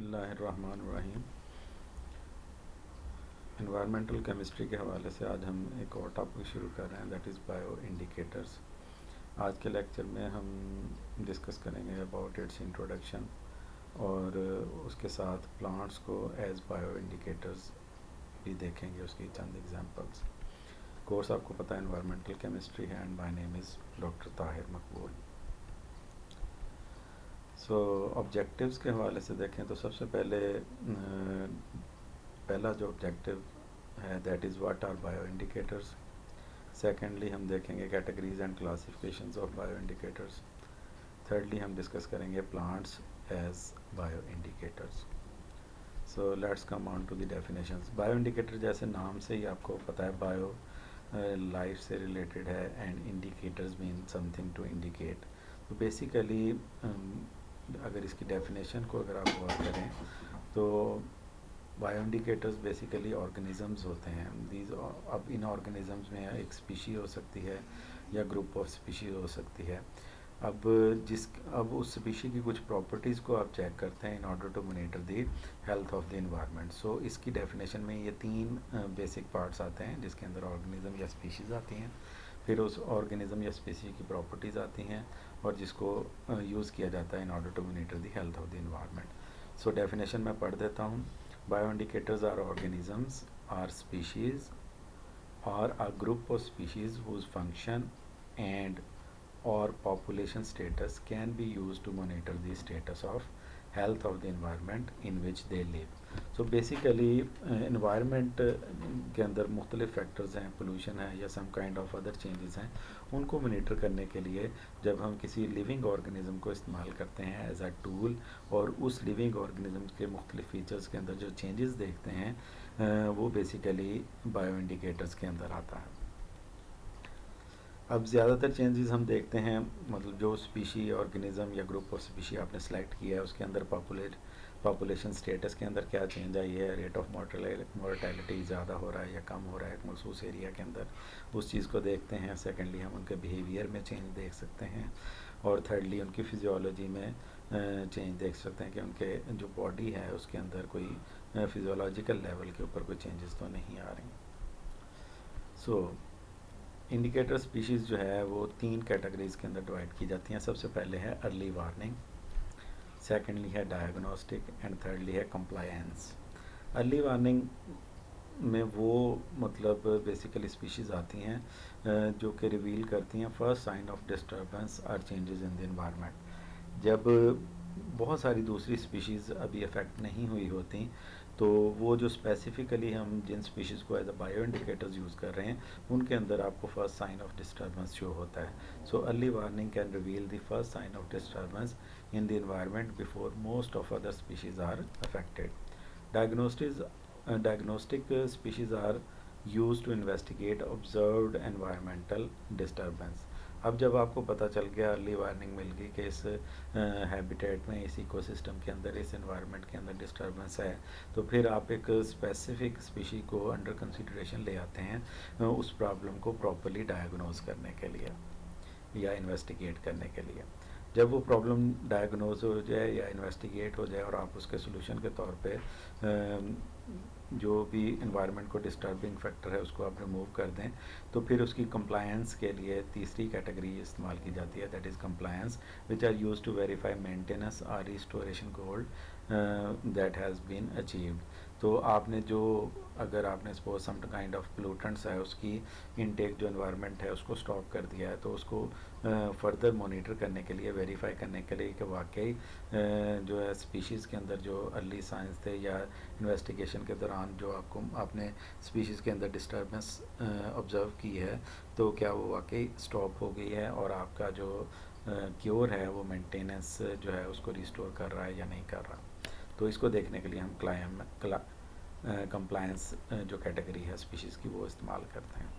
बिस्मिल्लाहिर्रहमानिर्रहीम। Environmental chemistry के हवाले से आज हम एक और टॉपिक शुरू कर रहे हैं, दैट इज़ बायो इंडिकेटर्स। आज के लेक्चर में हम डिस्कस करेंगे अबाउट इट्स इंट्रोडक्शन और उसके साथ प्लांट्स को एज बायो इंडिकेटर्स भी देखेंगे, उसकी चंद एग्जांपल्स। कोर्स आपको पता है इन्वायरमेंटल केमिस्ट्री है and my name is doctor Tahir Maqbool. So objectives के हवाले से देखें तो सबसे पहला जो ऑब्जेक्टिव है that is what are bio indicators. Secondly हम देखेंगे categories and classifications of bio indicators. Thirdly हम डिस्कस करेंगे plants as bio indicators. So let's come on to the definitions. Bio indicator जैसे नाम से ही आपको पता है बायो लाइफ से रिलेटेड है and indicators mean something to indicate. तो बेसिकली अगर इसकी डेफिनेशन को अगर आप गौर करें तो बायो इंडिकेटर्स बेसिकली ऑर्गेनिज़म्स होते हैं। अब इन ऑर्गेनिज़म्स में एक स्पीशी हो सकती है या ग्रुप ऑफ स्पीशीज़ हो सकती है। अब उस स्पीशी की कुछ प्रॉपर्टीज़ को आप चेक करते हैं in order to monitor the health of the environment. So इसकी डेफिनेशन में ये तीन बेसिक पार्ट्स आते हैं जिसके अंदर ऑर्गेनिज़म या स्पीशीज़ आती हैं, फिर उस ऑर्गेनिज़म या स्पीशी की प्रॉपर्टीज़ आती हैं और जिसको यूज़ किया जाता है in order to monitor the health of the environment. So definition मैं पढ़ देता हूँ। Bio indicators are organisms are species or a group of species whose function and or population status can be used to monitor the status of health of the environment in which they live. So basically environment के अंदर मुख्तलिफ factors हैं, pollution है या some kind of other changes हैं, उनको monitor करने के लिए जब हम किसी लिविंग ऑर्गेनिज्म को इस्तेमाल करते हैं एज अ टूल और उस लिविंग ऑर्गेनिज्म के मुख्तलिफ फीचर्स के अंदर जो चेंजेस देखते हैं वो बेसिकली बायो इंडिकेटर्स के अंदर आता है। अब ज़्यादातर चेंजेस हम देखते हैं, मतलब जो स्पीशी ऑर्गेनिज़म या ग्रुप ऑफ स्पीशी आपने सेलेक्ट किया है उसके अंदर पॉपुलेशन स्टेटस के अंदर क्या चेंज आई है, रेट ऑफ मोर्टेलिटी ज़्यादा हो रहा है या कम हो रहा है एक मखसूस एरिया के अंदर, उस चीज़ को देखते हैं। सेकेंडली हम उनके बिहेवियर में चेंज देख सकते हैं और थर्डली उनकी फिजियोलॉजी में चेंज देख सकते हैं कि उनके जो बॉडी है उसके अंदर कोई फिजियोलॉजिकल लेवल के ऊपर कोई चेंजेस तो नहीं आ रही। सो इंडिकेटर स्पीशीज़ जो है वो तीन कैटेगरीज़ के अंदर डिवाइड की जाती हैं। सबसे पहले है अर्ली वार्निंग, सेकेंडली है डायग्नोस्टिक एंड थर्डली है कंप्लायंस। अर्ली वार्निंग में वो मतलब बेसिकली स्पीशीज़ आती हैं जो कि रिवील करती हैं फर्स्ट साइन ऑफ डिस्टर्बेंस और चेंजेस इन द एनवायरनमेंट। जब बहुत सारी दूसरी स्पीशीज़ अभी अफेक्ट नहीं हुई होती तो वो जो स्पेसिफ़िकली हम जिन स्पीशीज़ को as a bio indicators use कर रहे हैं उनके अंदर आपको first sign of disturbance show होता है। So early warning can reveal the first sign of disturbance in the environment before most of other species are affected. Diagnostic species are used to investigate observed environmental disturbance। अब जब आपको पता चल गया, early warning मिल गई कि इस habitat में, इस इकोसिस्टम के अंदर, इस एनवायरनमेंट के अंदर डिस्टर्बेंस है, तो फिर आप एक स्पेसिफिक स्पीशी को अंडर कंसिडरेशन ले आते हैं उस प्रॉब्लम को प्रॉपरली डायग्नोज करने के लिए या इन्वेस्टिगेट करने के लिए। जब वो प्रॉब्लम डायग्नोज हो जाए या इन्वेस्टिगेट हो जाए और आप उसके सोल्यूशन के तौर पे जो भी इन्वायरमेंट को डिस्टर्बिंग फैक्टर है उसको आप रिमूव कर दें, तो फिर उसकी कंप्लायंस के लिए तीसरी कैटेगरी इस्तेमाल की जाती है, that is compliance which are use to verify maintenance और restoration goal that has been achieved. तो आपने जो, अगर आपने suppose some kind of pollutants है उसकी इनटेक जो एनवायरनमेंट है उसको स्टॉप कर दिया है, तो उसको फर्दर मॉनिटर करने के लिए, वेरीफाई करने के लिए कि वाकई जो है स्पीशीज़ के अंदर जो अर्ली साइंस थे या इन्वेस्टिगेशन के दौरान जो आपने स्पीशीज़ के अंदर डिस्टर्बेंस ऑब्ज़र्व की है तो क्या वो वाकई स्टॉप हो गई है और आपका जो क्योर है वो मेंटेनेंस जो है उसको रिस्टोर कर रहा है या नहीं कर रहा। तो इसको देखने के लिए हम कंप्लायंस जो कैटेगरी है स्पीशीज़ की वो इस्तेमाल करते हैं।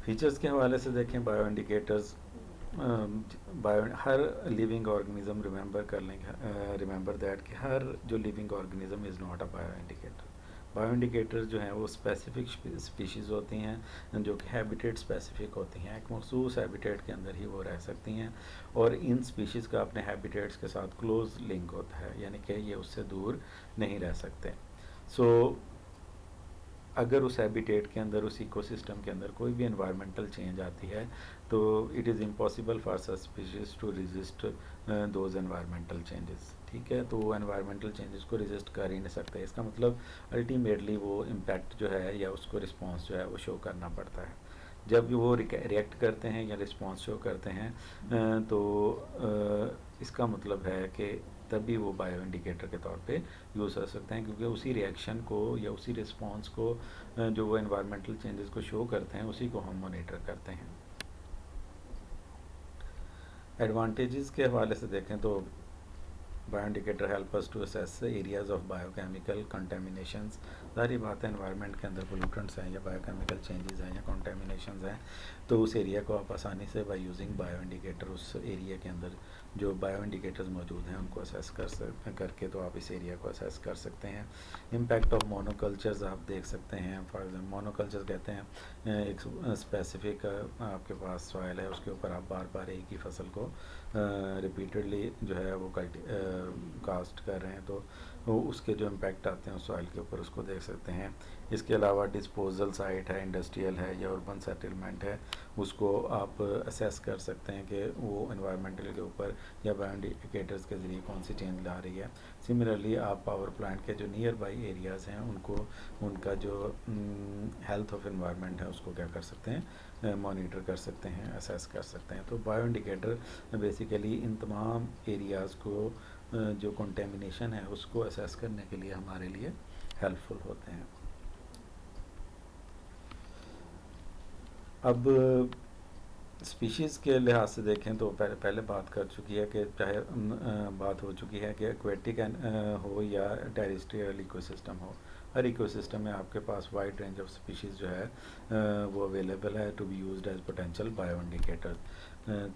फीचर्स के हवाले से देखें, बायो इंडिकेटर्स हर लिविंग ऑर्गेनिज्म रिमेंबर कर लेंगे, रिमेंबर दैट कि हर जो living organism is not a bio indicator. Bio indicators जो हैं वो स्पेसिफिक स्पीशीज़ होती हैं जो कि हैबिटेट स्पेसिफिक होती हैं, एक मखसूस हैबिटेट के अंदर ही वो रह सकती हैं, और इन स्पीशीज़ का अपने हैबिटेट्स के साथ क्लोज लिंक होता है, यानी कि ये उससे दूर नहीं रह सकते। सो अगर उस हैबिटेट के अंदर, उस इकोसिस्टम के अंदर कोई भी एनवायरमेंटल चेंज आती है तो it is impossible for such species to resist those environmental changes. ठीक है, तो वो एनवायरमेंटल चेंजेस को रेजिस्ट कर ही नहीं सकते। इसका मतलब अल्टीमेटली वो इम्पैक्ट जो है या उसको रिस्पॉन्स जो है वो शो करना पड़ता है। जब भी वो रिएक्ट करते हैं या रिस्पॉन्स शो करते हैं तो इसका मतलब है कि तभी वो बायो इंडिकेटर के तौर पे यूज़ कर सकते हैं, क्योंकि उसी रिएक्शन को या उसी रिस्पॉन्स को जो वो एनवायरमेंटल चेंजेस को शो करते हैं उसी को हम मॉनिटर करते हैं। एडवांटेजेस के हवाले से देखें तो bio indicator help us to assess areas of biochemical contaminations. सारी बात है, एनवायरनमेंट के अंदर पोल्यूटेंट्स हैं या बायोकेमिकल चेंजेस हैं या कंटेमिनेशंस हैं, तो उस एरिया को आप आसानी से बाय यूजिंग बायो इंडिकेटर उस एरिया के अंदर जो बायो इंडिकेटर्स मौजूद हैं उनको असेस करके तो आप इस एरिया को असेस कर सकते हैं। इम्पैक्ट ऑफ मोनोकल्चर्स आप देख सकते हैं। फॉर एग्जाम्पल मोनोकल्चर्स कहते हैं एक स्पेसिफिक आपके पास सॉइल है, उसके ऊपर आप बार बार एक ही फसल को रिपीटेडली जो है वो कास्ट कर रहे हैं, तो उसके जो इम्पैक्ट आते हैं उस सॉइल के ऊपर उसको देख सकते हैं। इसके अलावा डिस्पोजल साइट है, इंडस्ट्रियल है या अर्बन सेटलमेंट है, उसको आप असेस कर सकते हैं कि वो एनवायरमेंटल के ऊपर या बायो इंडिकेटर्स के ज़रिए कौन सी चेंज ला रही है। सिमिलरली आप पावर प्लांट के जो नियर बाई एरियाज़ हैं उनको, उनका जो हेल्थ ऑफ एनवायरनमेंट है उसको क्या कर सकते हैं, मॉनिटर कर सकते हैं, असेस कर सकते हैं। तो बायो इंडिकेटर बेसिकली इन तमाम एरियाज़ को जो कंटेमिनेशन है उसको असेस करने के लिए हमारे लिए हेल्पफुल होते हैं। अब स्पीशीज़ के लिहाज से देखें तो पहले बात कर चुकी है कि चाहे बात हो चुकी है कि एक्वेटिक हो या टेरेस्ट्रियल इकोसिस्टम हो, हर इकोसिस्टम में आपके पास वाइड रेंज ऑफ स्पीशीज़ जो है वो अवेलेबल है to be used as potential bio indicator.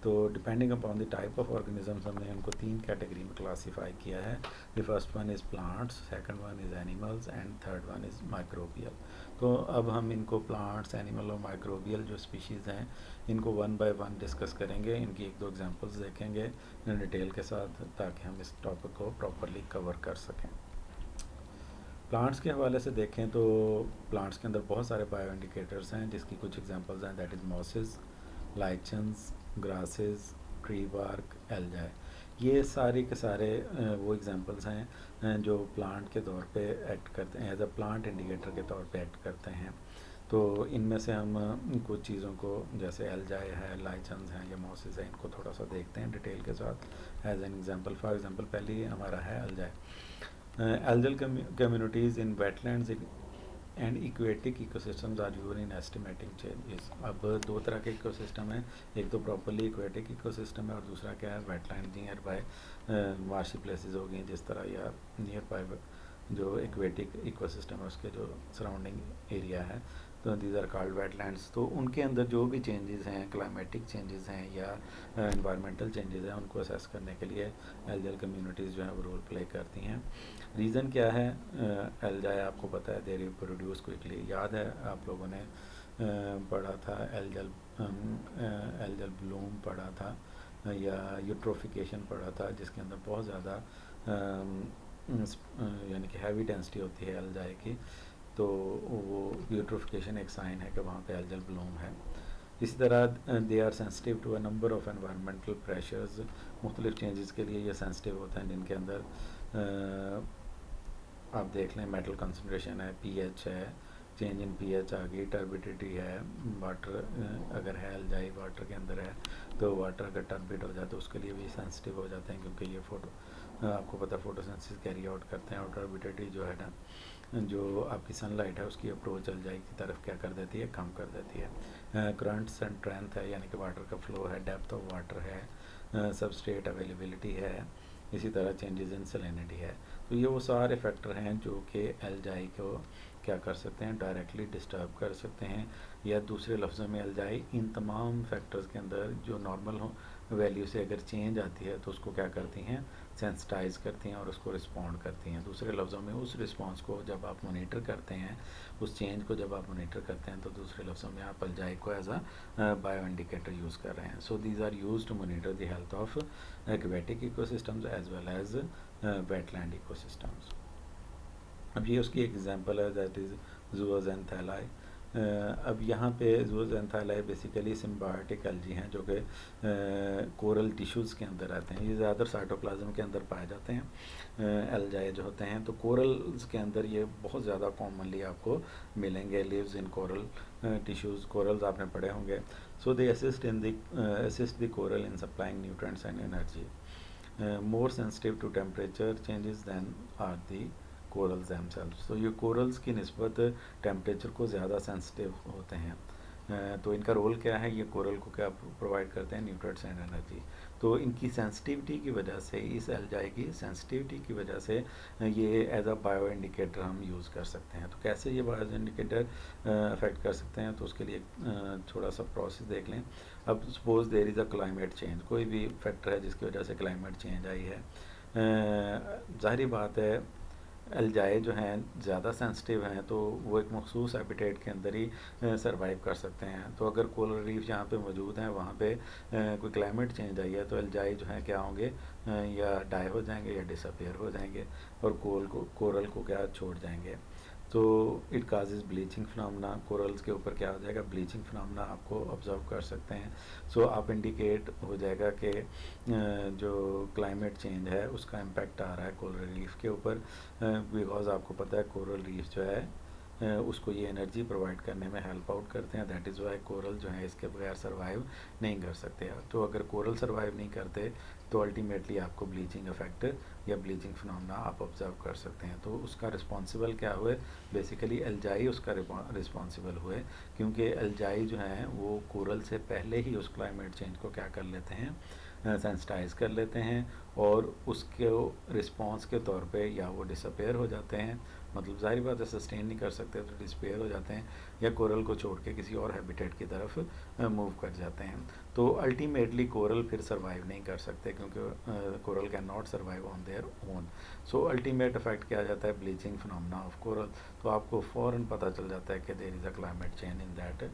तो depending upon the type of organisms हमने उनको 3 कैटेगरी में क्लासीफाई किया है। The first one is plants, second one is animals and third one is microbial. तो अब हम इनको प्लांट्स, एनिमल और माइक्रोबियल जो स्पीशीज़ हैं इनको वन बाय वन डिस्कस करेंगे, इनकी एक दो एग्जांपल्स देखेंगे डिटेल के साथ ताकि हम इस टॉपिक को प्रॉपरली कवर कर सकें। प्लांट्स के हवाले से देखें तो प्लांट्स के अंदर बहुत सारे बायो इंडिकेटर्स हैं जिसकी कुछ एग्जांपल्स हैं, that is mosses, lichens, grasses, tree bark, algae. ये सारे के सारे वो एग्जांपल्स हैं जो प्लांट के तौर पे एक्ट करते हैं, एज अ प्लांट इंडिकेटर के तौर पे एक्ट करते हैं। तो इनमें से हम कुछ चीज़ों को जैसे एल्जाई है, लाइचन्स हैं या मॉसेस है, इनको थोड़ा सा देखते हैं डिटेल के साथ as an example. For example पहले हमारा है एल्जाई। Algal communities in wetlands and aquatic ecosystems are used in estimating changes। अब दो तरह के इकोसिस्टम हैं, एक तो प्रॉपरली एक्वेटिक इकोसिस्टम है और दूसरा क्या है, wetland near by marshy places हो गई जिस तरह, या नियर बाय जो एक्वेटिक इकोसिस्टम है उसके जो सराउंडिंग एरिया है, तो दीज आर कॉल्ड वेटलैंड्स। तो उनके अंदर जो भी चेंजेस हैं, क्लाइमेटिक चेंजेस हैं या एनवायरमेंटल चेंजेस हैं, उनको असेस करने के लिए एल्गल कम्युनिटीज़ जो है वो रोल प्ले करती हैं। रीज़न क्या है, एल्जाई आपको पता है दे रिप्रोड्यूस क्विकली। याद है आप लोगों ने पढ़ा था एल्गल ब्लूम पढ़ा था या यूट्रोफिकेशन पढ़ा था, जिसके अंदर बहुत ज़्यादा यानी कि हैवी डेंसिटी होती है एल्जाई की, तो वो यूट्रोफिकेशन एक साइन है कि वहाँ पे एल्गल ब्लूम है। इसी तरह they are sensitive to a number of environmental pressures, मुख्तलिफ चेंजेस के लिए ये सेंसिटिव होते हैं, जिनके अंदर आप देख लें मेटल कंसनट्रेशन है, पीएच है, चेंज इन पीएच आ गई, टर्बिडिटी है, वाटर अगर है एल्जाई वाटर के अंदर है तो वाटर अगर टर्बिड हो जाए तो उसके लिए भी सेंसिटिव हो जाते हैं, क्योंकि ये आपको पता फोटोसिंथेसिस कैरी आउट करते हैं, और टर्बिडिटी जो है ना, जो आपकी सनलाइट है उसकी अप्रोच एल्जाई की तरफ क्या कर देती है, कम कर देती है। करंट्स एंड स्ट्रेंथ है, यानी कि वाटर का फ्लो है, डेप्थ ऑफ वाटर है, सबस्ट्रेट अवेलेबिलिटी है, इसी तरह चेंजेस इन सैलिनिटी है। तो ये वो सारे फैक्टर हैं जो कि एल्जाई को क्या कर सकते हैं, डायरेक्टली डिस्टर्ब कर सकते हैं, या दूसरे लफ्ज़ों में एल्जाई इन तमाम फैक्टर्स के अंदर जो नॉर्मल हो वैल्यू से अगर चेंज आती है तो उसको क्या करती हैं, सेंसिटाइज करती हैं और उसको रिस्पॉन्ड करती हैं। दूसरे लफ्ज़ों में उस रिस्पॉन्स को जब आप मोनीटर करते हैं, उस चेंज को जब आप मोनीटर करते हैं, तो दूसरे लफ्ज़ों में आप एल्जाई को as a bio indicator use कर रहे हैं। So these are use to monitor the health of aquatic ecosystems as well as wetland ecosystems. अब ये उसकी एग्जांपल है, दैट इज़ ज़ूओज़ेंथैलाई। अब यहाँ पे ज़ूओज़ेंथैलाई बेसिकली सिम्बायोटिक एल्जी हैं जो कि कोरल टिश्यूज़ के अंदर रहते हैं। ये ज़्यादातर साइटोप्लाज्म के अंदर पाए जाते हैं एल्जाई जो होते हैं। तो कोरल्स के अंदर ये बहुत ज़्यादा कॉमनली आपको मिलेंगे, lives in coral tissues. Corals आपने पढ़े होंगे। So they assist the coral in supplying nutrients and energy, more sensitive to temperature changes than are the corals themselves। तो ये corals की निस्बत टेम्परेचर को ज़्यादा सेंसिटिव होते हैं। तो इनका रोल क्या है, ये कोरल को क्या प्रोवाइड करते हैं, न्यूट्रिएंट्स एंड एनर्जी। तो इनकी सेंसिटिविटी की वजह से, इस एल्जाई की सेंसिटिविटी की वजह से ये एज अ बायो इंडिकेटर हम यूज़ कर सकते हैं। तो कैसे ये बायो इंडिकेटर अफेक्ट कर सकते हैं, तो उसके लिए थोड़ा सा प्रोसेस देख लें। अब suppose there is a climate change, कोई भी फैक्टर है जिसकी वजह से क्लाइमेट चेंज आई है, ज़ाहिर बात है एल्जाई जो हैं ज़्यादा सेंसिटिव हैं, तो वो एक मखसूस हैबिटेट के अंदर ही सरवाइव कर सकते हैं। तो अगर कोरल रीफ जहाँ पे मौजूद हैं वहाँ पे कोई क्लाइमेट चेंज आई है, तो एल्जाई जो हैं क्या होंगे, या डाई हो जाएंगे या डिसअपेयर हो जाएंगे और कोरल को क्या छोड़ जाएंगे। तो it causes bleaching phenomena, corals के ऊपर क्या हो जाएगा, ब्लीचिंग फिनोमेना आपको ऑब्जर्व कर सकते हैं। सो आप इंडिकेट हो जाएगा कि जो क्लाइमेट चेंज है उसका इम्पैक्ट आ रहा है कोरल रीफ के ऊपर, बिकॉज आपको पता है कोरल रीफ जो है उसको ये एनर्जी प्रोवाइड करने में हेल्प आउट करते हैं। दैट इज़ वाई कोरल जो है इसके बगैर सर्वाइव नहीं कर सकते। तो अगर कोरल सर्वाइव नहीं करते तो अल्टीमेटली आपको ब्लीचिंग इफेक्ट या ब्लीचिंग फिनोमेना आप ऑब्जर्व कर सकते हैं। तो उसका रिस्पॉन्सिबल क्या हुए, बेसिकली एल्जाई उसका रिस्पॉन्सिबल हुए, क्योंकि एल्जाई जो हैं वो कोरल से पहले ही उस क्लाइमेट चेंज को क्या कर लेते हैं, सेंसिटाइज कर लेते हैं और उसके रिस्पॉन्स के तौर पे या वो डिसअपेयर हो जाते हैं, मतलब ज़ाहिर बात है सस्टेन नहीं कर सकते तो डिसअपेयर हो जाते हैं, या कोरल को छोड़ के किसी और हैबिटेट की तरफ मूव कर जाते हैं। तो अल्टीमेटली कोरल फिर सर्वाइव नहीं कर सकते, क्योंकि coral can not survive on their own. So ultimate effect क्या आ जाता है, ब्लीचिंग फिनोमेना ऑफ कोरल। तो आपको फ़ौरन पता चल जाता है कि there is a climate change in that,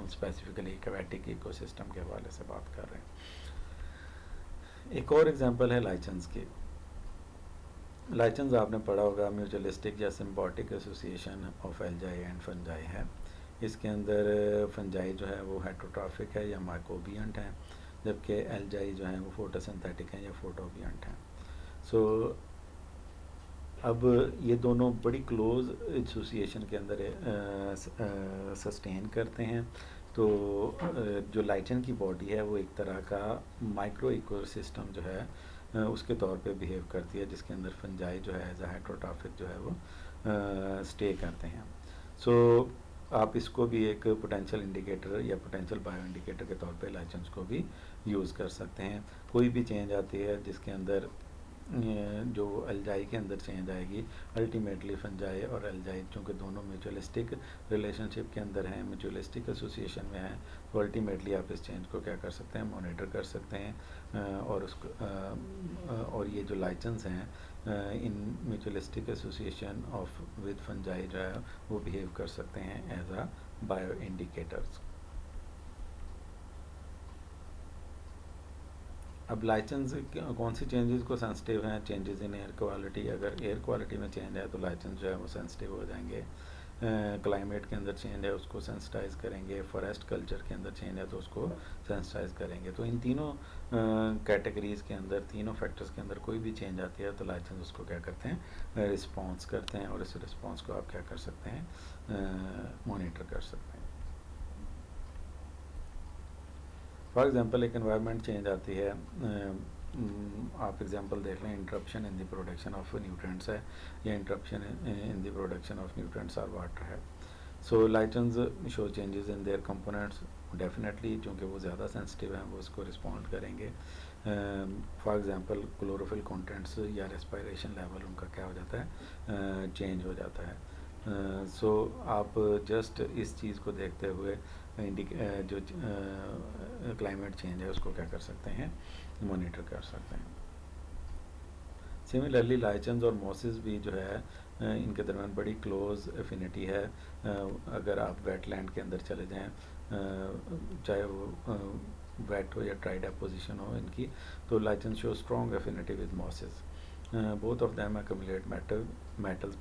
specifically aquatic ecosystem के हवाले से बात कर रहे हैं। एक और एग्जांपल है लाइचन्स की। लाइचन्स आपने पढ़ा होगा, म्यूचुअलिस्टिक या symbiotic association of algae and fungi है। इसके अंदर फंजाई जो है वो हेटरोट्रॉफिक है या माइकोबियंट है, जबकि एल्जाई जो है वो फोटोसिंथेटिक हैं या फोटोबियंट हैं। सो अब ये दोनों बड़ी क्लोज एसोसिएशन के अंदर सस्टेन करते हैं। तो जो लाइचन की बॉडी है वो एक तरह का माइक्रो इकोसिस्टम जो है उसके तौर पे बिहेव करती है, जिसके अंदर फंजाई जो है एज अ हेटरोट्रॉफिक जो है वो स्टे करते हैं। सो आप इसको भी एक पोटेंशियल इंडिकेटर या पोटेंशियल बायो इंडिकेटर के तौर पे लाइचन्स को भी यूज़ कर सकते हैं। कोई भी चेंज आती है जिसके अंदर जो एल्जाई के अंदर चेंज आएगी, अल्टीमेटली फंजाई और एल्जाई चूँकि दोनों म्यूचुअलिस्टिक रिलेशनशिप के अंदर हैं, म्यूचुअलिस्टिक एसोसिएशन में हैं, तो अल्टीमेटली आप इस चेंज को क्या कर सकते हैं, मॉनिटर कर सकते हैं। और उसको और ये जो लाइचन्स हैं in mutualistic association of with fungi जो है वो बिहेव कर सकते हैं एज अ बायो इंडिकेटर्स। अब लाइचन्स कौन सी चेंजेस को सेंसिटिव हैं, चेंजेस इन एयर क्वालिटी। अगर एयर क्वालिटी में चेंज है तो लाइचन्स जो है वो सेंसिटिव हो जाएंगे। क्लाइमेट के अंदर चेंज है उसको सेंसिटाइज करेंगे। फॉरेस्ट कल्चर के अंदर चेंज है तो उसको सेंसिटाइज करेंगे। तो इन तीनों कैटेगरीज़ के अंदर, तीनों फैक्टर्स के अंदर कोई भी चेंज आती है तो लाइचन्स उसको क्या करते हैं, रिस्पॉन्स करते हैं, और इस रिस्पॉन्स को आप क्या कर सकते हैं, मॉनिटर कर सकते हैं। फॉर एग्जांपल एक एनवायरनमेंट चेंज आती है, आप एग्जांपल देख लें, interruption in the production of nutrients है या interruption in the production of nutrients और वाटर है। So lichens show changes in their components, definitely चूँकि वो ज़्यादा सेंसिटिव हैं वो इसको रिस्पॉन्ड करेंगे। फॉर एग्जांपल क्लोरोफिल कंटेंट्स या रेस्पिरेशन लेवल उनका क्या हो जाता है, चेंज हो जाता है। सो आप जस्ट इस चीज़ को देखते हुए जो क्लाइमेट चेंज है उसको क्या कर सकते हैं, मॉनिटर कर सकते हैं। सिमिलरली लाइचन्स और मॉसेस भी जो है इनके दरमियान बड़ी क्लोज एफिनिटी है। अगर आप वेटलैंड के अंदर चले जाएं, चाहे वो वेट हो या ड्राई डेपोजिशन हो इनकी, तो lichens show strong affinity with mosses. Both of them accumulate metals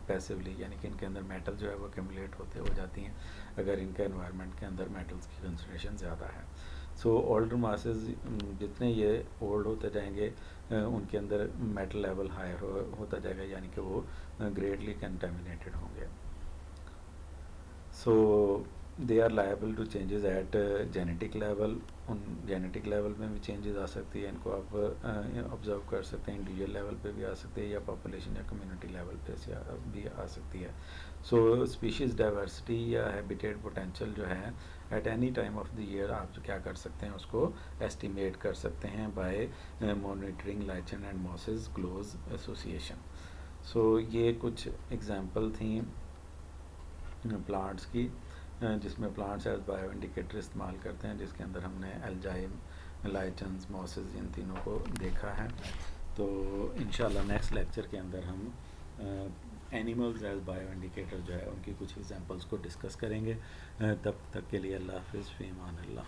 passively, यानी कि इनके अंदर मेटल जो है वो एक्यूमुलेट होते हो जाती हैं अगर इनके एनवायरनमेंट के अंदर मेटल्स की कंसंट्रेशन ज़्यादा है। सो ओल्डर मासेस जितने ये ओल्ड होते जाएंगे उनके अंदर मेटल लेवल हायर होता जाएगा, यानी कि वो ग्रेटली कंटेमिनेटेड होंगे। So they are liable to changes at genetic level. उन जेनेटिक लेवल में भी चेंजेस आ सकती है, इनको आप ऑब्जर्व कर सकते हैं। इंडिविजुअल लेवल पे भी आ सकती है या पॉपुलेशन या कम्युनिटी लेवल पे से भी आ सकती है। सो स्पीशीज़ डाइवर्सिटी या हैबिटेट पोटेंशियल जो है at any time of the year आप जो क्या कर सकते हैं उसको एस्टिमेट कर सकते हैं by monitoring lichen and mosses close association. So ये कुछ एग्जांपल थी प्लांट्स की, जिसमें प्लांट्स एज बायो इंडिकेटर इस्तेमाल करते हैं, जिसके अंदर हमने एल्जाइम, लाइचन्स, मॉसेस इन तीनों को देखा है। तो इंशाल्लाह नेक्स्ट लेक्चर के अंदर हम एनिमल्स एज बायो इंडिकेटर जो है उनकी कुछ एग्जांपल्स को डिस्कस करेंगे। तब तक के लिए अल्लाह हाफिज़, फ़ी अमान अल्लाह।